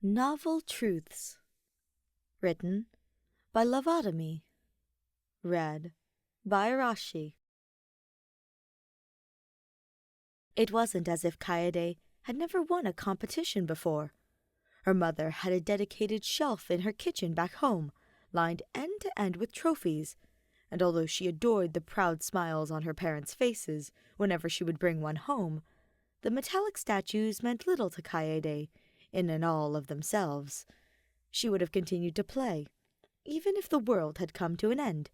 Novel Truths. Written by Lobotomy. Read by Arashi. It wasn't as if Kaede had never won a competition before. Her mother had a dedicated shelf in her kitchen back home, lined end to end with trophies, and although she adored the proud smiles on her parents' faces whenever she would bring one home, the metallic statues meant little to Kaede in and all of themselves. She would have continued to play, even if the world had come to an end.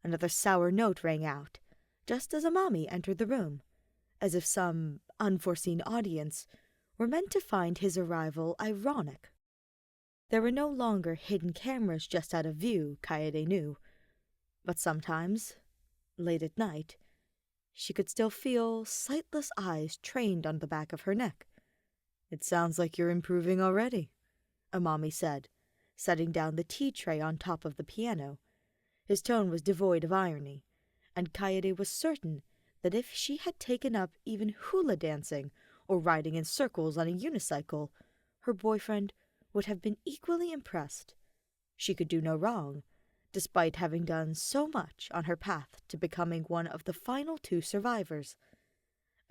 Another sour note rang out, just as Amami entered the room, as if some unforeseen audience were meant to find his arrival ironic. There were no longer hidden cameras just out of view, Kaede knew, but sometimes, late at night, she could still feel sightless eyes trained on the back of her neck. "It sounds like you're improving already," Amami said, setting down the tea tray on top of the piano. His tone was devoid of irony, and Kaede was certain that if she had taken up even hula dancing or riding in circles on a unicycle, her boyfriend would have been equally impressed. She could do no wrong, despite having done so much on her path to becoming one of the final two survivors.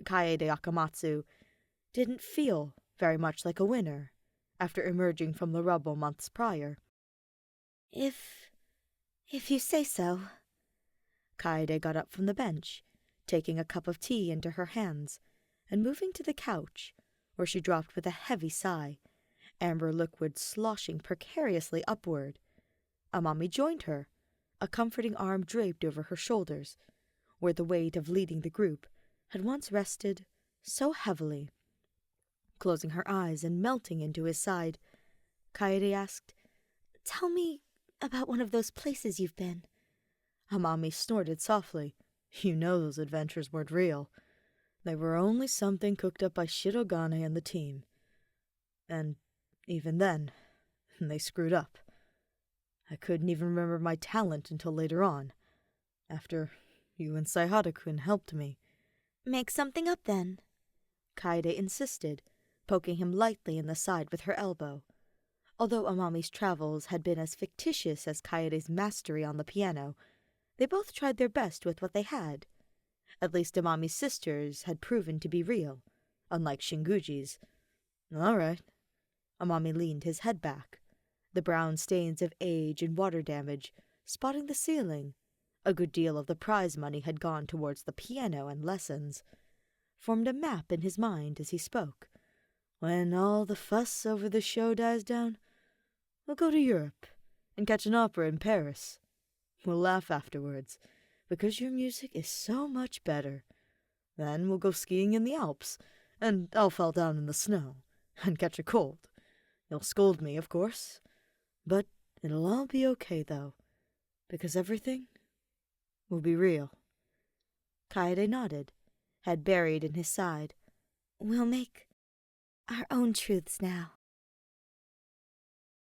Kaede Akamatsu didn't feel very much like a winner after emerging from the rubble months prior. If you say so." Kaede got up from the bench, taking a cup of tea into her hands, and moving to the couch, where she dropped with a heavy sigh, amber liquid sloshing precariously upward. Amami joined her, a comforting arm draped over her shoulders, where the weight of leading the group had once rested so heavily. Closing her eyes and melting into his side, Kaede asked, "Tell me about one of those places you've been." Amami snorted softly. "You know those adventures weren't real. They were only something cooked up by Shirogane and the team. And even then, they screwed up. I couldn't even remember my talent until later on, after you and Saihara-kun helped me." "Make something up then," Kaede insisted, poking him lightly in the side with her elbow. Although Amami's travels had been as fictitious as Kaede's mastery on the piano, they both tried their best with what they had. At least Amami's sisters had proven to be real, unlike Shinguji's. "All right." Amami leaned his head back, the brown stains of age and water damage spotting the ceiling. A good deal of the prize money had gone towards the piano and lessons. Formed a map in his mind as he spoke. "When all the fuss over the show dies down, we'll go to Europe and catch an opera in Paris. We'll laugh afterwards, because your music is so much better. Then we'll go skiing in the Alps, and I'll fall down in the snow and catch a cold. You'll scold me, of course, but it'll all be okay, though, because everything will be real." Kaede nodded, head buried in his side. "We'll make our own truths now."